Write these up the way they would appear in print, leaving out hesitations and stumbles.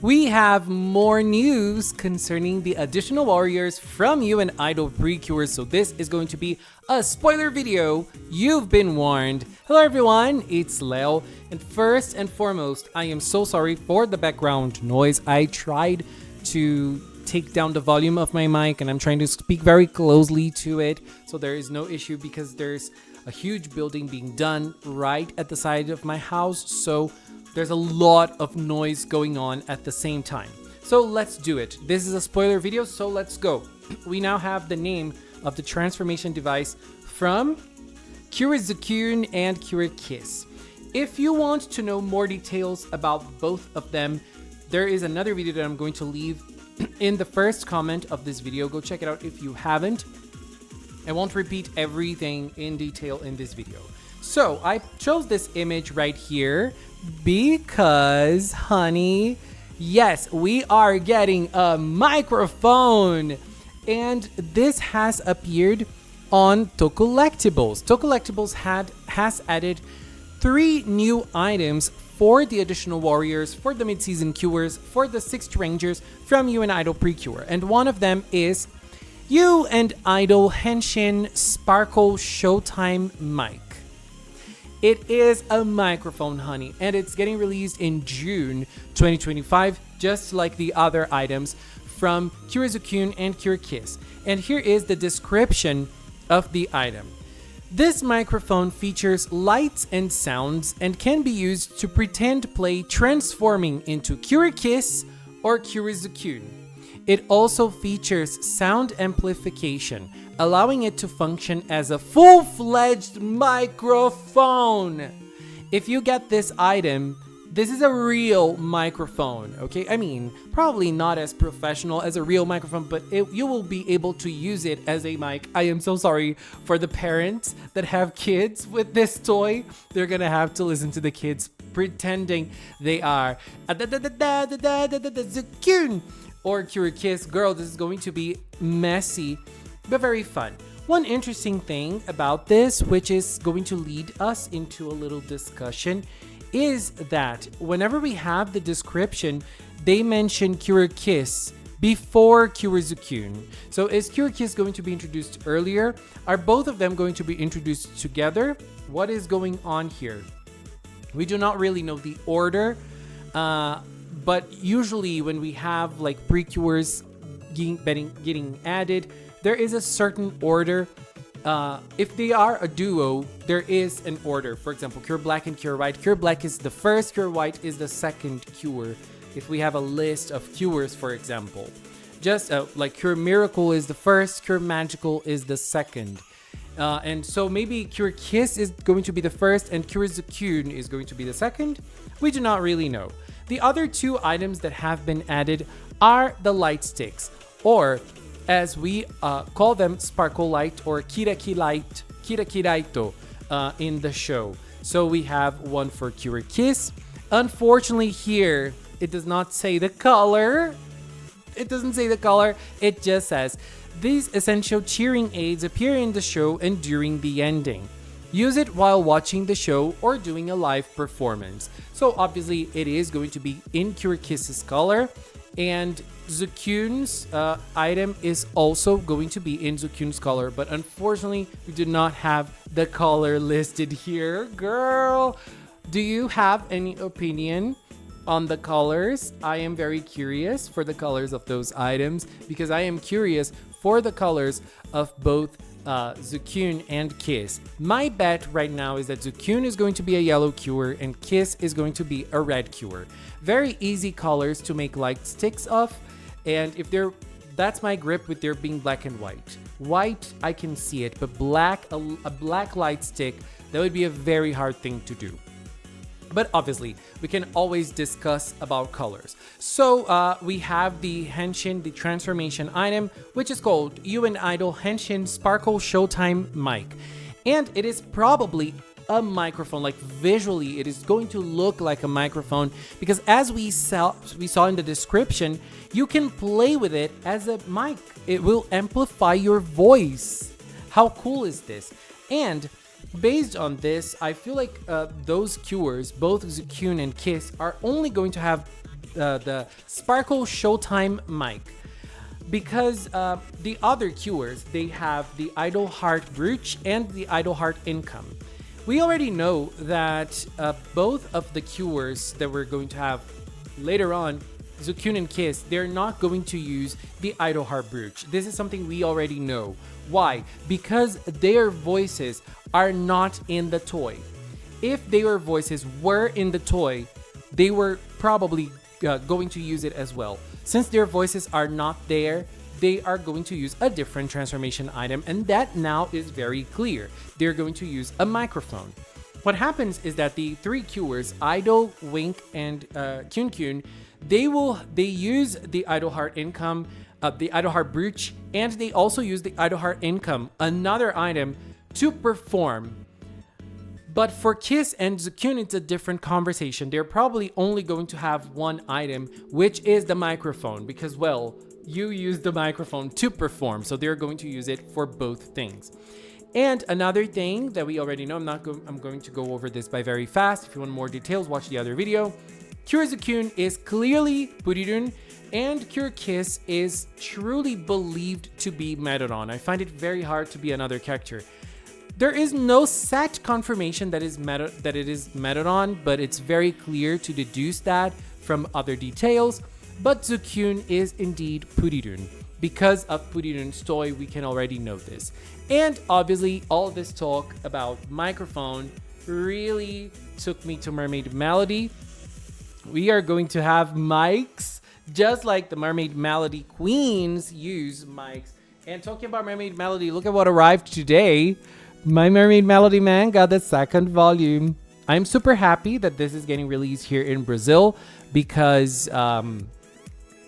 We have more news concerning the additional warriors from you and IDOL PRECURE, so this is going to be a spoiler video. You've been warned. Hello everyone, it's Leo, and first and foremost, I am so sorry for the background noise. I tried to take down the volume of my mic and I'm trying to speak very closely to it, so there is no issue because there's a huge building being done right at the side of my house, so there's a lot of noise going on at the same time. So let's do it. This is a spoiler video, so let's go. We now have the name of the transformation device from Zucune and Kiss. If you want to know more details about both of them, there is another video that I'm going to leave in the first comment of this video. Go check it out if you haven't. I won't repeat everything in detail in this video. So I chose this image right here because, honey, yes, we are getting a microphone, and this has appeared on Tocollectibles. Tocollectibles has added 3 new items for the additional warriors, for the mid-season cures, for the 6 rangers from you and IDOL PRECURE, and one of them is You and IDOL Henshin Sparkle Showtime Mic. It is a microphone, honey, and it's getting released in June 2025, just like the other items from Zucune and Kiss. And here is the description of the item. This microphone features lights and sounds and can be used to pretend play transforming into Kiss or Zucune. It also features sound amplification, allowing it to function as a full-fledged microphone. If you get this item, this is a real microphone, okay? I mean, probably not as professional as a real microphone, but you will be able to use it as a mic. I am so sorry for the parents that have kids with this toy. They're gonna have to listen to the kids pretending they are Zucune or Kiss. Girl, this is going to be messy, but very fun. One interesting thing about this, which is going to lead us into a little discussion, is that whenever we have the description, they mention Kiss before Zucune. So is Kiss going to be introduced earlier? Are both of them going to be introduced together? What is going on here? We do not really know the order, but usually when we have like precures getting added, there is a certain order. If they are a duo, there is an order. For example, Cure Black and Cure White. Cure Black is the first, Cure White is the second cure. If we have a list of cures, for example, just like Cure Miracle is the first, Cure Magical is the second. And so maybe Cure Kiss is going to be the first and Cure Zucune is going to be the second. We do not really know. The other 2 items that have been added are the light sticks, or as we call them, Sparkle Light or Kirakiraito in the show. So we have one for Kiss. Unfortunately here, it does not say the color. It doesn't say the color. It just says, these essential cheering aids appear in the show and during the ending. Use it while watching the show or doing a live performance. So obviously it is going to be in Kiss's color, and Zucune's item is also going to be in Zucune's color, but unfortunately we do not have the color listed here. Girl, do you have any opinion on the colors? I am very curious for the colors of those items because I am curious for the colors of both Zucune and Kiss. My bet right now is that Zucune is going to be a yellow cure and Kiss is going to be a red cure. Very easy colors to make light sticks of, and if they're, that's my grip with there being black and white. White, I can see it, but black, a black light stick, that would be a very hard thing to do. But obviously, we can always discuss about colors. So we have the Henshin, the transformation item, which is called You and IDOL Henshin Sparkle Showtime Mic. And it is probably a microphone, like visually, it is going to look like a microphone because as we saw in the description, you can play with it as a mic. It will amplify your voice. How cool is this? And based on this, I feel like those cures, both Zucune and Kiss, are only going to have the Sparkle Showtime mic. Because the other cures, they have the Idol Heart Brooch and the Idol Heart Income. We already know that both of the cures that we're going to have later on, Zukyun and Kiss, they're not going to use the Idol Heart Brooch. This is something we already know. Why? Because their voices are not in the toy. If their voices were in the toy, they were probably going to use it as well. Since their voices are not there, they are going to use a different transformation item, and that now is very clear. They're going to use a microphone. What happens is that the three cures, Idol, Wink, and Kyun, they use the Idol Heart Income, the Idol Heart Brooch, and they also use the Idol Heart Income, another item, to perform. But for Kiss and Zukyun, it's a different conversation. They're probably only going to have one item, which is the microphone, because, well, you use the microphone to perform, so they're going to use it for both things. And another thing that we already know, I'm going to go over this by very fast. If you want more details, watch the other video. Cure Zukyun is clearly Purirun, and Cure Kiss is truly believed to be Merodon. I find it very hard to be another character. There is no set confirmation that it is Merodon, but it's very clear to deduce that from other details. But Zukyun is indeed Purirun. Because of Purirun's toy, we can already know this. And obviously, all this talk about microphone really took me to Mermaid Melody. We are going to have mics, just like the Mermaid Melody queens use mics. And talking about Mermaid Melody, look at what arrived today. My Mermaid Melody manga, the second volume. I'm super happy that this is getting released here in Brazil because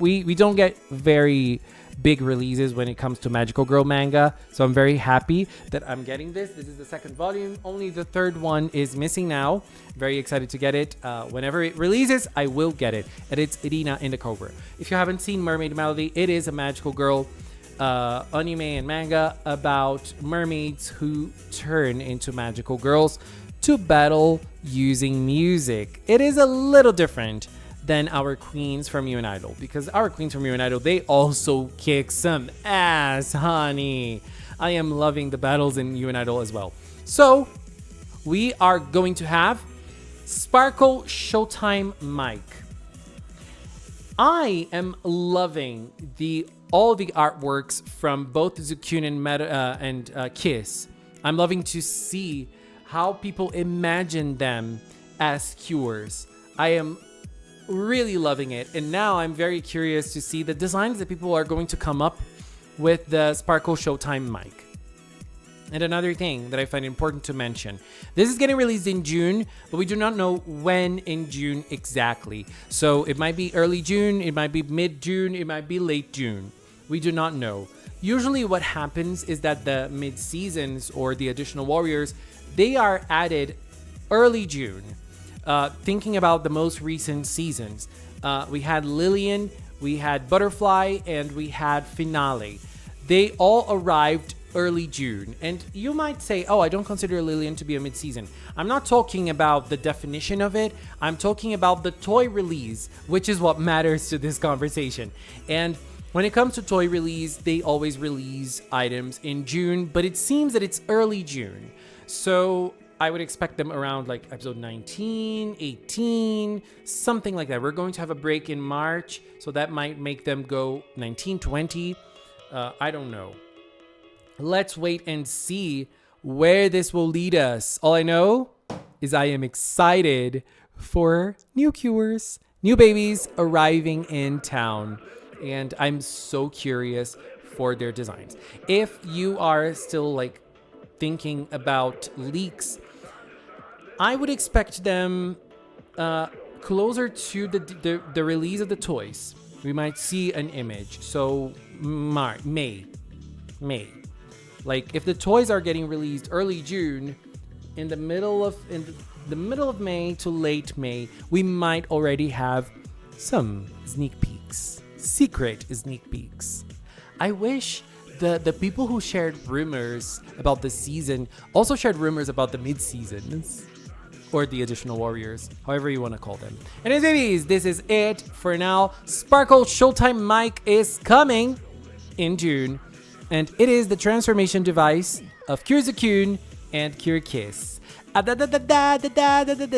we don't get very big releases when it comes to Magical Girl manga. So I'm very happy that I'm getting this. This is the second volume. Only the third one is missing now. Very excited to get it. Whenever it releases, I will get it. And it's Irina in the Cobra. If you haven't seen Mermaid Melody, it is a Magical Girl anime and manga about mermaids who turn into magical girls to battle using music. It is a little different than our queens from You and Idol, because our queens from You and Idol, they also kick some ass, honey. I am loving the battles in You and Idol as well. So we are going to have Sparkle Showtime mic. I am loving all the artworks from both Zukyun and Kiss. I'm loving to see how people imagine them as cures. I am really loving it, and now I'm very curious to see the designs that people are going to come up with the Sparkle Showtime mic. And another thing that I find important to mention, this is getting released in June, but we do not know when in June exactly. So it might be early June, it might be mid-June, it might be late June. We do not know. Usually what happens is that the mid-seasons or the additional warriors, they are added early June. Thinking about the most recent seasons, we had Lillian, we had Butterfly, and we had Finale. They all arrived early June. And you might say, oh, I don't consider Lillian to be a mid-season. I'm not talking about the definition of it. I'm talking about the toy release, which is what matters to this conversation. And when it comes to toy release, they always release items in June, but it seems that it's early June. So I would expect them around like episode 19, 18, something like that. We're going to have a break in March, so that might make them go 19, 20. I don't know. Let's wait and see where this will lead us. All I know is I am excited for new cures, new babies arriving in town. And I'm so curious for their designs. If you are still like thinking about leaks, I would expect them closer to the release of the toys. We might see an image. So May. Like if the toys are getting released early June, in the middle of May to late May, we might already have some sneak peeks. Secret sneak peeks. I wish the people who shared rumors about the season also shared rumors about the mid-seasons. or the additional warriors, however you want to call them. Anyways, babies, this is it for now. Sparkle Showtime Mic is coming in June, and it is the transformation device of Zakun and Kiss.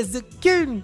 Zakun!